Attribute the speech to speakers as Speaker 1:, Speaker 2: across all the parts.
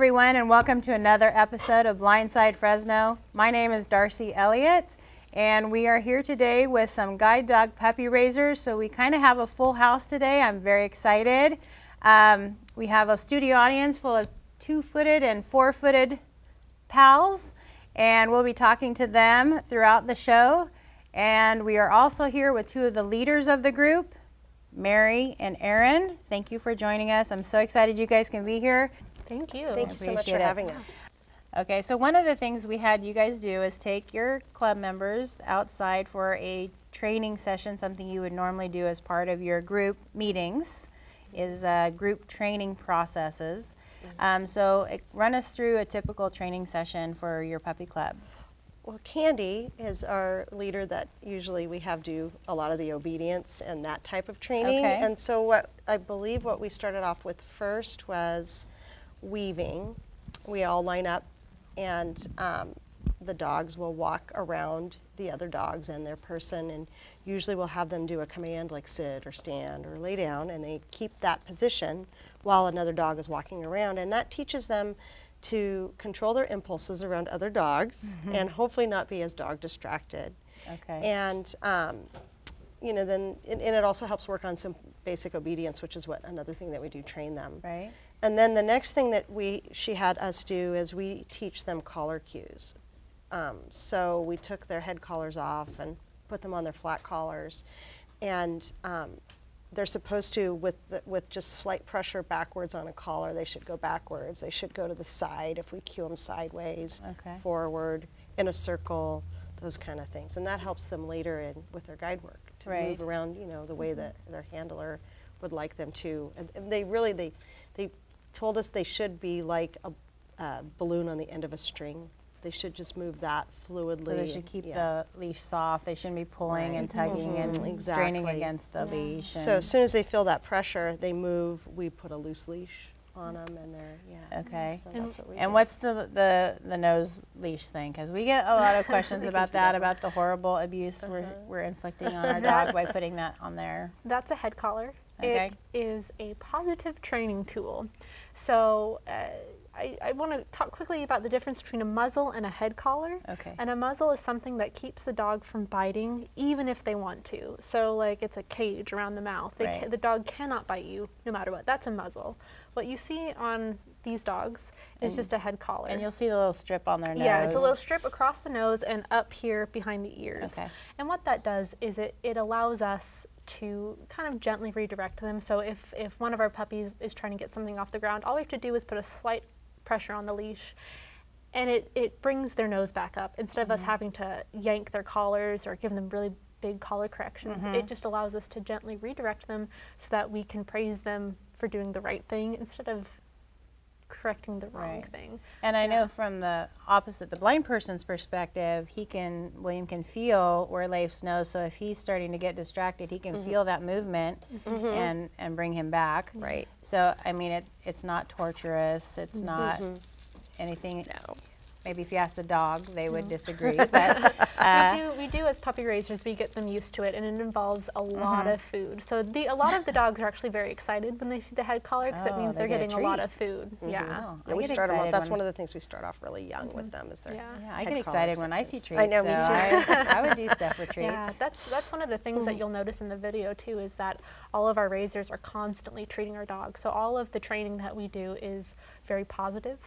Speaker 1: everyone, and welcome to another episode of Blindside Fresno. My name is Darcy Elliott, and we are here today with some guide dog puppy raisers. So we kind of have a full house today. I'm very excited. We have a studio audience full of 2-footed and 4-footed pals, and we'll be talking to them throughout the show. And we are also here with two of the leaders of the group, Mary and Aaron. Thank you for joining us. I'm so excited you guys can be here.
Speaker 2: Thank you.
Speaker 3: Thank you so much for having us.
Speaker 1: Okay, so one of the things we had you guys do is take your club members outside for a training session, something you would normally do as part of your group meetings, is group training processes. So run us through a typical training session for your puppy club.
Speaker 3: Well, Candy is our leader that usually we have do a lot of the obedience and that type of training.
Speaker 1: Okay.
Speaker 3: And so what we started off with first was weaving. We all line up and the dogs will walk around the other dogs and their person, and usually we'll have them do a command like sit or stand or lay down, and they keep that position while another dog is walking around, and that teaches them to control their impulses around other dogs and hopefully not be as dog distracted.
Speaker 1: Okay.
Speaker 3: And then it also helps work on some basic obedience, which is another thing that we do train them.
Speaker 1: Right.
Speaker 3: And then the next thing that she had us do is we teach them collar cues. So we took their head collars off and put them on their flat collars, and they're supposed to, with just slight pressure backwards on a collar, they should go backwards. They should go to the side if we cue them sideways, forward, in a circle, those kind of things. And that helps them later with their guide work to move around, the way that their handler would like them to. And they told us they should be like a balloon on the end of a string. They should just move that fluidly.
Speaker 1: So they should keep the leash soft. They shouldn't be pulling and tugging and straining against the leash.
Speaker 3: So as soon as they feel that pressure, they move. We put a loose leash on them, and
Speaker 1: Okay.
Speaker 3: So that's what we do.
Speaker 1: And what's the nose leash thing? Because we get a lot of questions about that, about the horrible abuse we're inflicting on our dog by putting that on there.
Speaker 2: That's a head collar.
Speaker 1: Okay.
Speaker 2: It is a positive training tool. So I want to talk quickly about the difference between a muzzle and a head collar.
Speaker 1: Okay.
Speaker 2: And a muzzle is something that keeps the dog from biting, even if they want to. So like it's a cage around the mouth. The dog cannot bite you no matter what. That's a muzzle. What you see on these dogs is just a head collar.
Speaker 1: And you'll see the little strip on their nose.
Speaker 2: Yeah, it's a little strip across the nose and up here behind the ears.
Speaker 1: Okay.
Speaker 2: And what that does is it allows us to kind of gently redirect them. So if one of our puppies is trying to get something off the ground, all we have to do is put a slight pressure on the leash, and it brings their nose back up. Instead of us having to yank their collars or give them really big collar corrections, it just allows us to gently redirect them so that we can praise them for doing the right thing instead of correcting the wrong thing.
Speaker 1: And I know from the opposite, the blind person's perspective, William can feel where Leif's nose, so if he's starting to get distracted, he can feel that movement and bring him back.
Speaker 3: Right.
Speaker 1: So, I mean, it's not torturous, it's not anything.
Speaker 3: No.
Speaker 1: Maybe if you asked a dog, they would disagree. But
Speaker 2: we do as puppy raisers, we get them used to it, and it involves a lot of food. So a lot of the dogs are actually very excited when they see the head collar, because it means they're getting a lot of food. Yeah.
Speaker 3: Yeah, we start them off. That's one of the things we start off really young with them, is their
Speaker 1: Yeah, I
Speaker 3: head
Speaker 1: get
Speaker 3: collar
Speaker 1: excited when I see
Speaker 3: acceptance.
Speaker 1: treats.
Speaker 3: I know, me
Speaker 1: so
Speaker 3: too.
Speaker 1: I would do stuff for treats.
Speaker 2: Yeah, that's one of the things that you'll notice in the video too, is that all of our raisers are constantly treating our dogs. So all of the training that we do is very positive,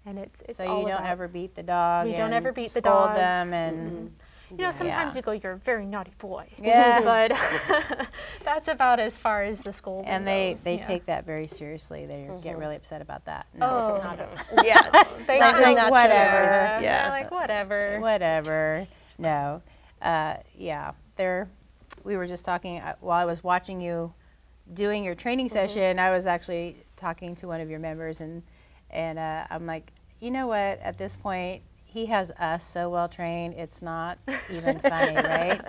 Speaker 2: and it's
Speaker 1: So
Speaker 2: all
Speaker 1: you don't
Speaker 2: about,
Speaker 1: ever beat the dog.
Speaker 2: We don't ever beat the
Speaker 1: scold
Speaker 2: dogs.
Speaker 1: them and.
Speaker 2: You know, sometimes we go, "You're a very naughty boy."
Speaker 1: Yeah.
Speaker 2: But that's about as far as the scolding
Speaker 1: And they
Speaker 2: goes.
Speaker 1: take that very seriously. They get really upset about that.
Speaker 2: Oh,
Speaker 1: not
Speaker 3: Yeah.
Speaker 2: they
Speaker 3: Not
Speaker 2: think
Speaker 3: that
Speaker 1: whatever.
Speaker 3: generous.
Speaker 2: They're
Speaker 3: Yeah.
Speaker 2: like, whatever.
Speaker 1: whatever. No. Yeah. We were just talking while I was watching you doing your training session. I was actually talking to one of your members, and I'm like, you know what? At this point, he has us so well trained, it's not even funny, right?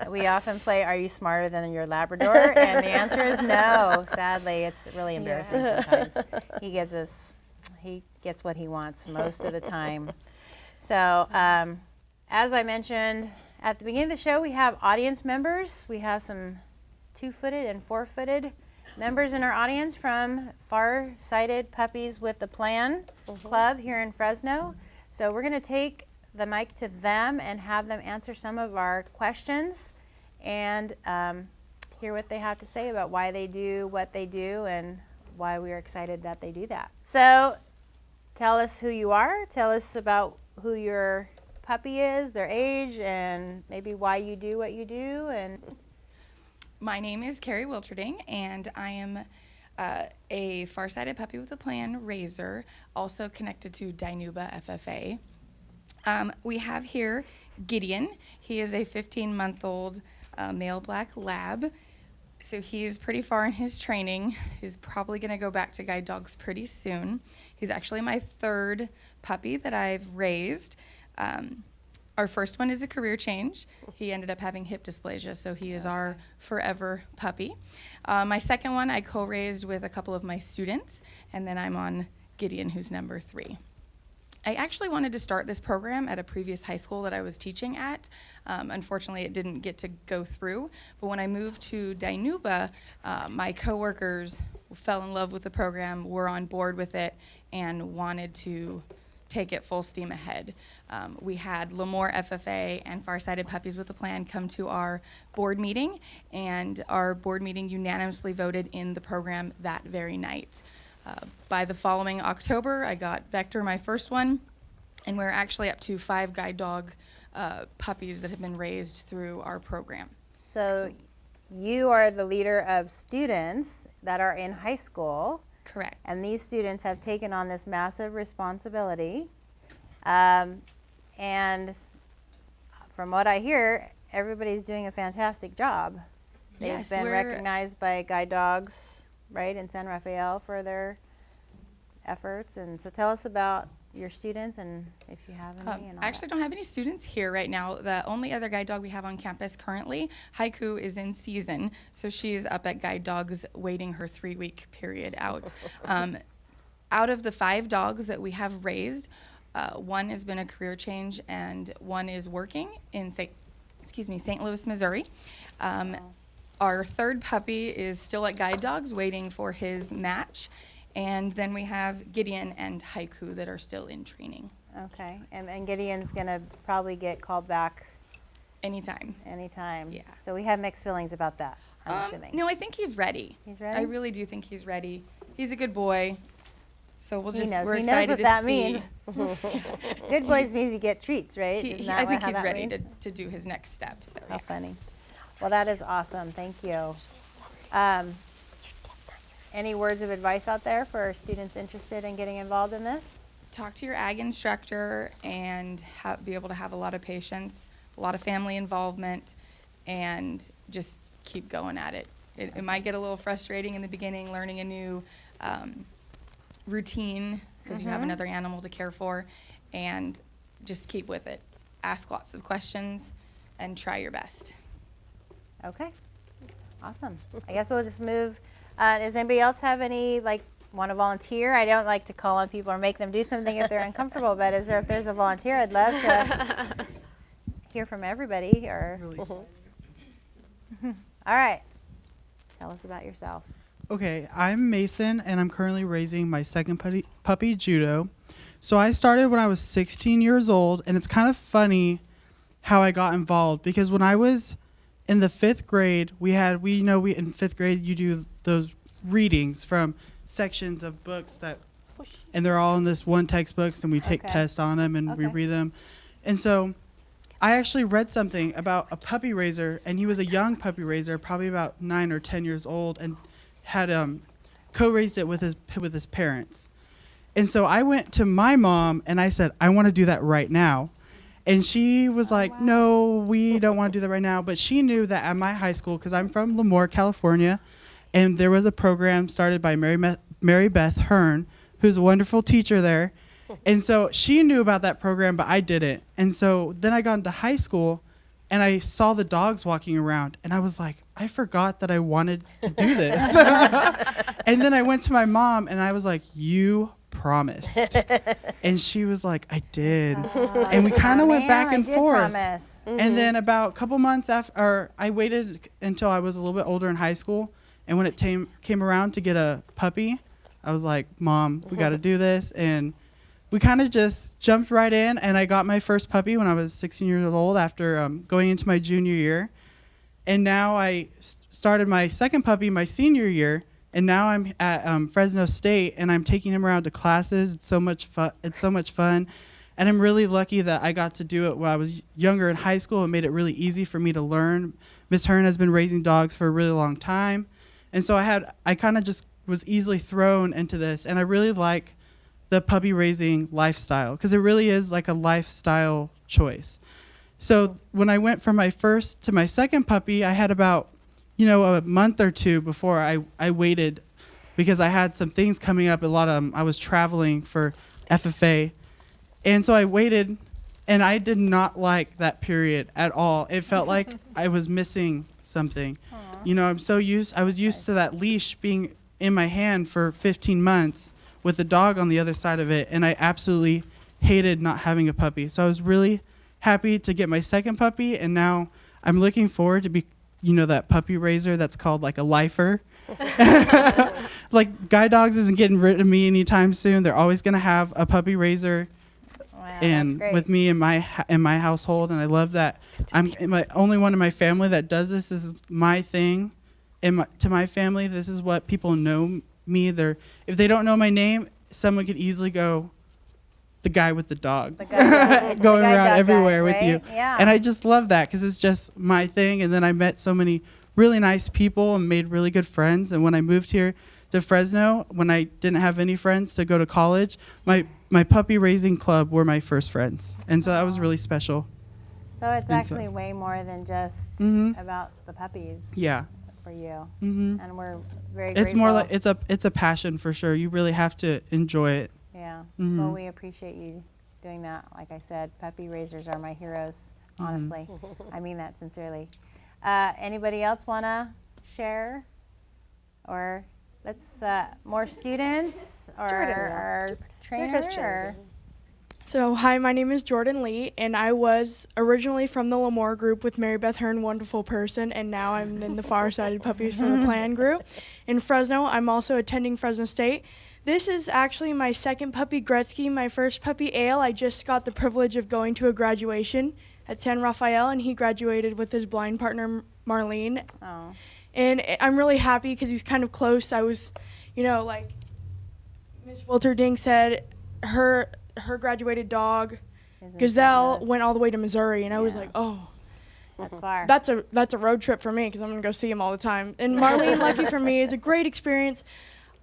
Speaker 1: We often play, "Are you smarter than your Labrador?" And the answer is no. Sadly, it's really embarrassing sometimes. He gets what he wants most of the time. So, as I mentioned at the beginning of the show, we have audience members. We have some 2-footed and 4-footed members in our audience from Far Sighted Puppies with the Plan Club here in Fresno. So we're going to take the mic to them and have them answer some of our questions and hear what they have to say about why they do what they do and why we're excited that they do that. So tell us who you are. Tell us about who your puppy is, their age, and maybe why you do what you do. And
Speaker 4: my name is Carrie Wilterding, and I am a Far-Sighted Puppy with a Plan raiser, also connected to Dinuba FFA. We have here Gideon. He is a 15-month-old male black lab. So he is pretty far in his training. He's probably going to go back to guide dogs pretty soon. He's actually my third puppy that I've raised. Our first one is a career change. He ended up having hip dysplasia, so he is our forever puppy. My second one I co-raised with a couple of my students, and then I'm on Gideon, who's number 3. I actually wanted to start this program at a previous high school that I was teaching at. Unfortunately, it didn't get to go through. But when I moved to Dinuba, my coworkers fell in love with the program, were on board with it, and wanted to take it full steam ahead. We had Lemoore FFA and Far-Sighted Puppies with a Plan come to our board meeting, and our board meeting unanimously voted in the program that very night. By the following October, I got Vector, my first one, and we're actually up to 5 guide dog puppies that have been raised through our program.
Speaker 1: so you are the leader of students that are in high school,
Speaker 4: Correct.
Speaker 1: and these students have taken on this massive responsibility. And from what I hear, everybody's doing a fantastic job. They've
Speaker 4: Yes,
Speaker 1: been
Speaker 4: we're-
Speaker 1: recognized by guide dogs, right, in San Rafael for their efforts. And so tell us about your students and if you have any. And all
Speaker 4: I actually
Speaker 1: that.
Speaker 4: don't have any students here right now. The only other guide dog we have on campus currently, Haiku, is in season, so she's up at guide dogs waiting her 3-week period out. Out of the 5 dogs that we have raised, 1 has been a career change and 1 is working in St. Louis, Missouri. Our third puppy is still at guide dogs waiting for his match. And then we have Gideon and Haiku that are still in training.
Speaker 1: Okay, and Gideon's gonna probably get called back
Speaker 4: Anytime.
Speaker 1: anytime.
Speaker 4: Yeah.
Speaker 1: So we have mixed feelings about that, I'm assuming.
Speaker 4: No, I think he's ready.
Speaker 1: He's ready?
Speaker 4: I really do think he's ready. He's a good boy. So we're
Speaker 1: He knows
Speaker 4: excited
Speaker 1: what
Speaker 4: to
Speaker 1: that
Speaker 4: see.
Speaker 1: means. Good boys means you get treats, right?
Speaker 4: He,
Speaker 1: Isn't
Speaker 4: he-
Speaker 1: that
Speaker 4: I think
Speaker 1: how
Speaker 4: he's
Speaker 1: that
Speaker 4: ready
Speaker 1: means?
Speaker 4: to do his next step. So
Speaker 1: How
Speaker 4: yeah.
Speaker 1: funny. Well, that is awesome. Thank you. Any words of advice out there for students interested in getting involved in this?
Speaker 4: Talk to your ag instructor and be able to have a lot of patience, a lot of family involvement, and just keep going at it. It might get a little frustrating in the beginning, learning a new routine because you have another animal to care for, and just keep with it. Ask lots of questions and try your best.
Speaker 1: Okay. Awesome. I guess we'll just move. Does anybody else have any, want to volunteer? I don't like to call on people or make them do something if they're uncomfortable, but if there's a volunteer, I'd love to hear from everybody. Or all right. Tell us about yourself.
Speaker 5: Okay, I'm Mason, and I'm currently raising my second puppy, Judo. So I started when I was 16 years old, and it's kind of funny how I got involved because when I was in the 5th grade, in 5th grade you do those readings from sections of books and they're all in this one textbook, and we take
Speaker 1: Okay.
Speaker 5: tests on them and we
Speaker 1: Okay.
Speaker 5: read them. And so I actually read something about a puppy raiser, and he was a young puppy raiser, probably about 9 or 10 years old, and had co-raised it with his parents. And so I went to my mom and I said, I want to do that right now. And she was like, no, we don't want to do that right now. But she knew that at my high school, because I'm from Lemoore, California, and there was a program started by Mary Beth Hearn, who's a wonderful teacher there. And so she knew about that program, but I didn't. And so then I got into high school, and I saw the dogs walking around, and I was like, I forgot that I wanted to do this. And then I went to my mom, and I was like, you promised. And she was like, I did. And we kind of went back and forth.
Speaker 1: Promise.
Speaker 5: And then about a couple months after, or I waited until I was a little bit older in high school, And when it came around to get a puppy, I was like, Mom, we got to do this. And we kind of just jumped right in, and I got my first puppy when I was 16 years old after going into my junior year. And now I started my second puppy my senior year, and now I'm at Fresno State, and I'm taking him around to classes. It's so much fun. And I'm really lucky that I got to do it when I was younger in high school. It made it really easy for me to learn. Miss Hearn has been raising dogs for a really long time. And so I kind of just was easily thrown into this. And I really like the puppy raising lifestyle because it really is like a lifestyle choice. So when I went from my first to my second puppy, I had about, a month or two before I waited because I had some things coming up. I was traveling for FFA. And so I waited, and I did not like that period at all. It felt like I was missing something. Aww. I was used to that leash being in my hand for 15 months with the dog on the other side of it, and I absolutely hated not having a puppy. So I was really happy to get my second puppy, and now I'm looking forward to be, that puppy raiser that's called like a lifer. Like Guide Dogs isn't getting rid of me anytime soon. They're always going to have a puppy raiser.
Speaker 1: Wow,
Speaker 5: And with me in my household, and I love that I'm my only one in my family that does this. This is my thing, and to my family, this is what people know me. If they don't know my name, someone could easily go, the guy with the dog, going around everywhere with you.
Speaker 1: Yeah.
Speaker 5: And I just love that because it's just my thing. And then I met so many really nice people and made really good friends. And when I moved here to Fresno, when I didn't have any friends to go to college, my puppy raising club were my first friends. And so that was really special.
Speaker 1: So it's actually way more than just about the puppies.
Speaker 5: Yeah.
Speaker 1: For you.
Speaker 5: Mm-hmm.
Speaker 1: And we're very
Speaker 5: It's
Speaker 1: grateful.
Speaker 5: more like it's a passion for sure. You really have to enjoy it.
Speaker 1: Yeah.
Speaker 5: Mm-hmm.
Speaker 1: Well, we appreciate you doing that. Like I said, puppy raisers are my heroes, honestly. I mean that sincerely. Anybody else want to share? Or let's, more students or our trainer? Or?
Speaker 6: So, hi, my name is Jordan Lee, and I was originally from the Lemoore group with Mary Beth Hearn, wonderful person, and now I'm in the Far Sighted Puppies for the Plan group. In Fresno, I'm also attending Fresno State. This is actually my second puppy, Gretzky. My first puppy, Ale, I just got the privilege of going to a graduation at San Rafael, and he graduated with his blind partner, Marlene.
Speaker 1: Oh.
Speaker 6: And I'm really happy because he's kind of close. I was, like Miss Wilterding said, her graduated dog, Gazelle, went all the way to Missouri, and I was like, oh.
Speaker 1: That's far.
Speaker 6: That's a road trip for me because I'm going to go see him all the time. And Marlene, lucky for me, is a great experience.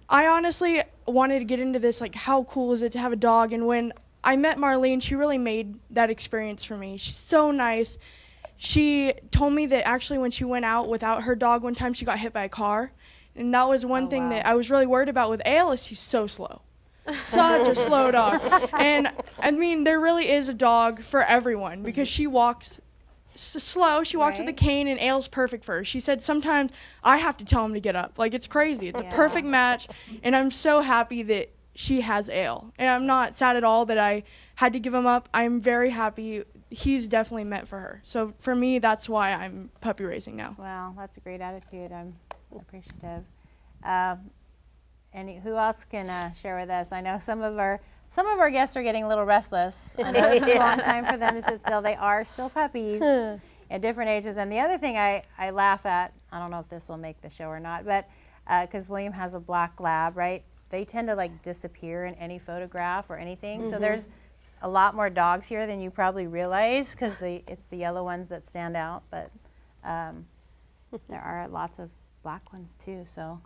Speaker 6: I honestly wanted to get into this, like, how cool is it to have a dog? And when I met Marlene, she really made that experience for me. She's so nice. She told me that actually when she went out without her dog one time, she got hit by a car. And that was one thing that I was really worried about with Ale is he's so slow. Such a slow dog. And, I mean, there really is a dog for everyone because she walks slow. She walks with a cane, and Ale's perfect for her. She said sometimes I have to tell him to get up. Like, it's crazy. It's a perfect match, and I'm so happy that she has Ale. And I'm not sad at all that I had to give him up. I'm very happy. He's definitely meant for her. So for me, that's why I'm puppy raising now.
Speaker 1: Wow, that's a great attitude. I'm appreciative. Who else can share with us? I know some of our guests are getting a little restless. I know it's a long time for them to sit still. They are still puppies at different ages. And the other thing I laugh at, I don't know if this will make the show or not, but because William has a black lab, right? They tend to like disappear in any photograph or anything. So there's a lot more dogs here than you probably realize because it's the yellow ones that stand out. But there are lots of black ones too. So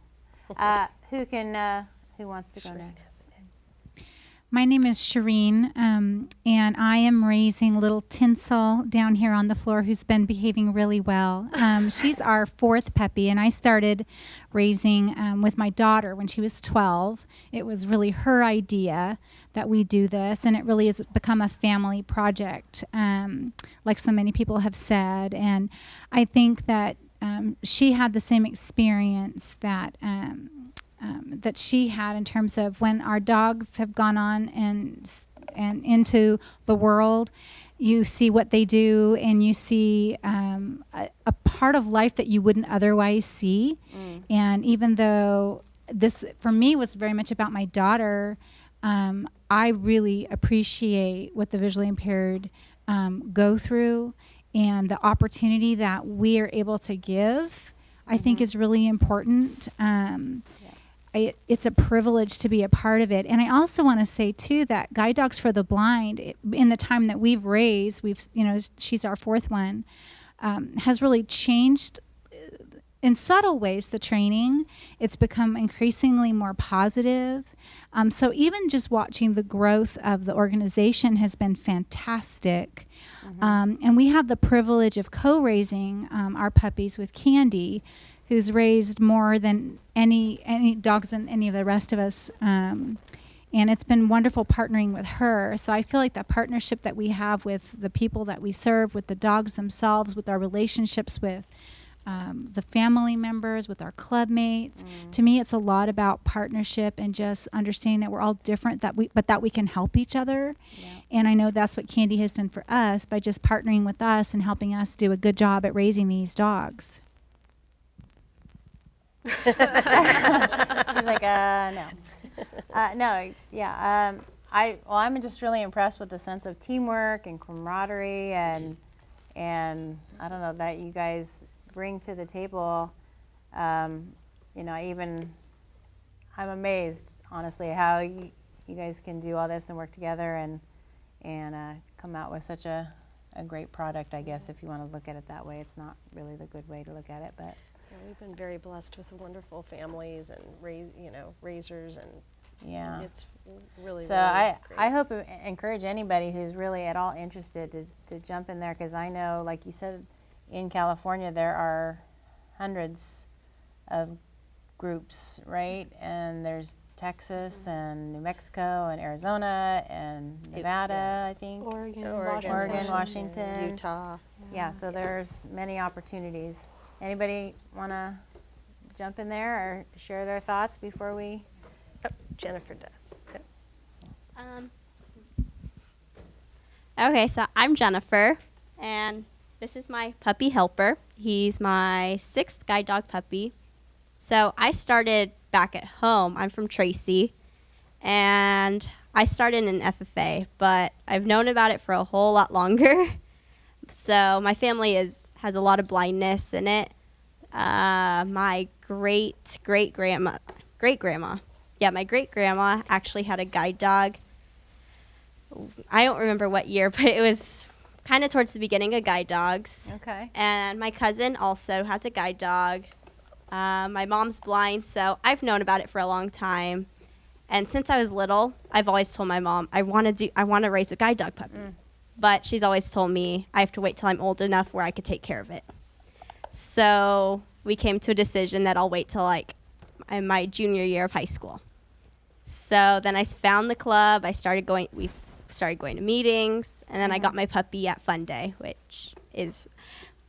Speaker 1: who wants to go next?
Speaker 7: My name is Shireen, and I am raising little Tinsel down here on the floor who's been behaving really well. She's our fourth puppy, and I started raising with my daughter when she was 12. It was really her idea that we do this, and it really has become a family project, like so many people have said. And I think that she had the same experience that that she had in terms of when our dogs have gone on and into the world. you see what they do, and you see a part of life that you wouldn't otherwise see. And even though this, for me, was very much about my daughter, I really appreciate what the visually impaired go through, and the opportunity that we are able to give, I think is really important. It's a privilege to be a part of it. And I also want to say too that Guide Dogs for the Blind, in the time that we've raised, she's our fourth one, has really changed in subtle ways the training. It's become increasingly more positive. So even just watching the growth of the organization has been fantastic. And we have the privilege of co-raising our puppies with Candy, who's raised more than any dogs than any of the rest of us. And it's been wonderful partnering with her. So I feel like the partnership that we have with the people that we serve, with the dogs themselves, with our relationships with the family members, with our club mates, to me it's a lot about partnership and just understanding that we're all different, but that we can help each other. And I know that's what Candy has done for us by just partnering with us and helping us do a good job at raising these dogs.
Speaker 1: She's like, no. No, yeah. I'm just really impressed with the sense of teamwork and camaraderie and I don't know, that you guys bring to the table. I'm amazed, honestly, how you guys can do all this and work together and come out with such a great product, I guess, if you want to look at it that way. It's not really the good way to look at it, but.
Speaker 3: Yeah, we've been very blessed with wonderful families and raisers, and it's really.
Speaker 1: So
Speaker 3: really great.
Speaker 1: I hope encourage anybody who's really at all interested to jump in there, because I know, like you said, in California there are hundreds of groups, right? And there's Texas and New Mexico and Arizona and Nevada, I think. Oregon, Washington,
Speaker 3: Utah.
Speaker 1: Yeah, so there's many opportunities. Anybody want to jump in there or share their thoughts before we?
Speaker 3: Oh, Jennifer does. Yep.
Speaker 8: Okay, so I'm Jennifer, and this is my puppy Helper. He's my 6th guide dog puppy. So I started back at home. I'm from Tracy, and I started in FFA, but I've known about it for a whole lot longer. So my family has a lot of blindness in it. My great-grandma, my great-grandma actually had a guide dog. I don't remember what year, but it was kind of towards the beginning of guide dogs.
Speaker 1: Okay.
Speaker 8: And my cousin also has a guide dog. My mom's blind, so I've known about it for a long time. And since I was little, I've always told my mom, I want to raise a guide dog puppy. But she's always told me I have to wait till I'm old enough where I could take care of it. So we came to a decision that I'll wait till in my junior year of high school. So then I found the club. We started going to meetings, and then I got my puppy at Fun Day, which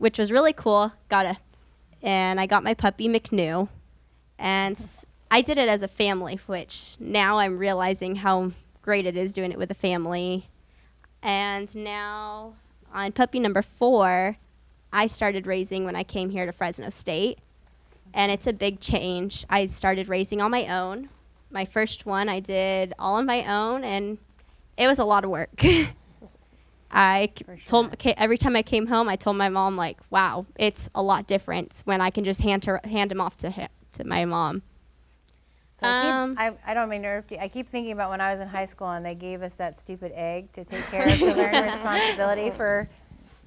Speaker 8: was really cool. And I got my puppy McNew, and I did it as a family, which now I'm realizing how great it is doing it with a family. And now on puppy number 4, I started raising when I came here to Fresno State, and it's a big change. I started raising on my own. My first one I did all on my own, and it was a lot of work. Every time I came home, I told my mom, wow, it's a lot different when I can just hand him off to my mom.
Speaker 1: So I don't mean to interrupt you. I keep thinking about when I was in high school and they gave us that stupid egg to take care of, to learn responsibility for,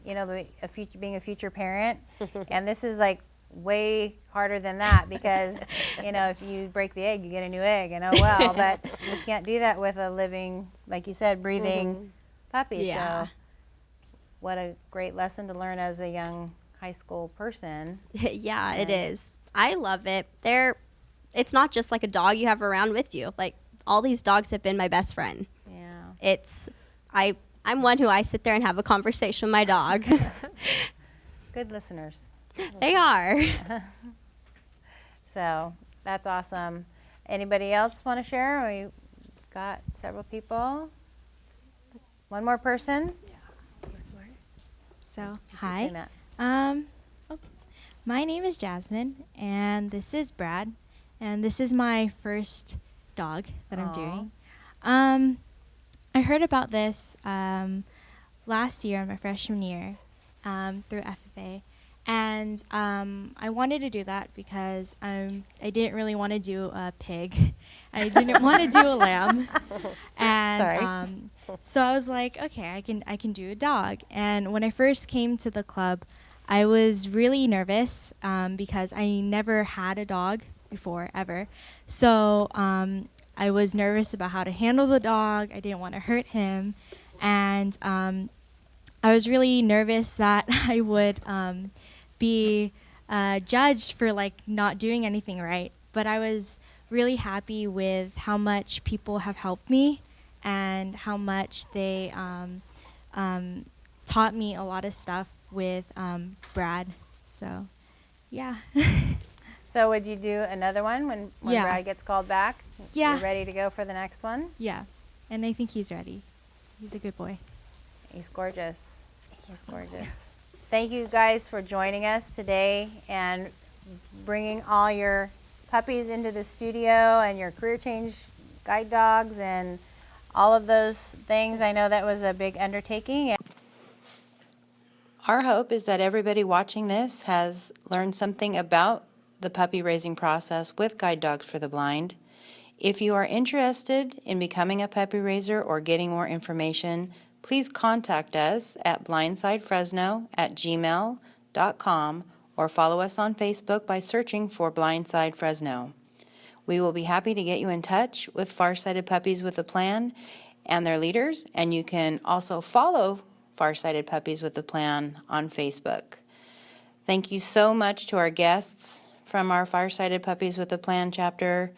Speaker 1: being a future parent. And this is way harder than that, because if you break the egg, you get a new egg, and oh well. But you can't do that with a living, like you said, breathing puppy.
Speaker 8: Yeah.
Speaker 1: So what a great lesson to learn as a young high school person.
Speaker 8: Yeah, it is. I love it. It's not just like a dog you have around with you. All these dogs have been my best friend.
Speaker 1: Yeah.
Speaker 8: I'm one who I sit there and have a conversation with my dog.
Speaker 1: Good listeners.
Speaker 8: They are.
Speaker 1: So that's awesome. Anybody else want to share? We got several people. One more person.
Speaker 9: So,
Speaker 1: Say
Speaker 9: hi.
Speaker 1: that.
Speaker 9: My name is Jasmine, and this is Brad, and this is my first dog that I'm
Speaker 1: Aw.
Speaker 9: doing. I heard about this last year, my freshman year, through FFA, and I wanted to do that because I didn't really want to do a pig. I didn't want to do a lamb, and
Speaker 1: Sorry.
Speaker 9: so I was like, okay, I can do a dog. And when I first came to the club, I was really nervous because I never had a dog before ever. So I was nervous about how to handle the dog. I didn't want to hurt him, and I was really nervous that I would be judged for like not doing anything right. But I was really happy with how much people have helped me and how much they taught me a lot of stuff with Brad. So, yeah.
Speaker 1: So would you do another one when
Speaker 9: Yeah.
Speaker 1: Brad gets called back?
Speaker 9: Yeah.
Speaker 1: You're ready to go for the next one?
Speaker 9: Yeah. And I think he's ready. He's a good boy.
Speaker 1: He's gorgeous. He's gorgeous. Thank you guys for joining us today and bringing all your puppies into the studio and your career change guide dogs and all of those things. I know that was a big undertaking. Our hope is that everybody watching this has learned something about the puppy raising process with Guide Dogs for the Blind. If you are interested in becoming a puppy raiser or getting more information, please contact us at blindsidefresno@gmail.com or follow us on Facebook by searching for Blindside Fresno. We will be happy to get you in touch with Far-Sighted Puppies with a Plan and their leaders, and you can also follow Far-Sighted Puppies with a Plan on Facebook. Thank you so much to our guests from our Far-Sighted Puppies with a Plan chapter,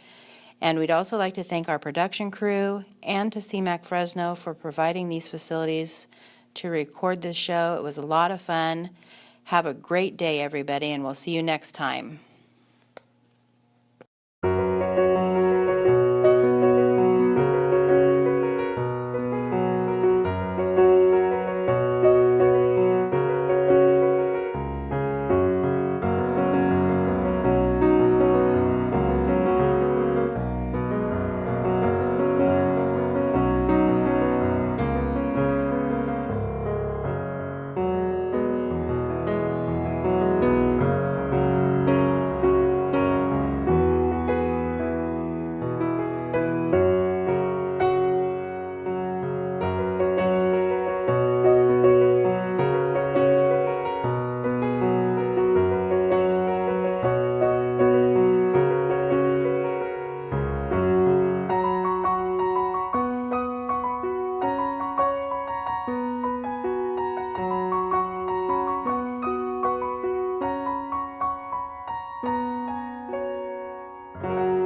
Speaker 1: and we'd also like to thank our production crew and to CMAC Fresno for providing these facilities to record this show. It was a lot of fun. Have a great day, everybody, and we'll see you next time.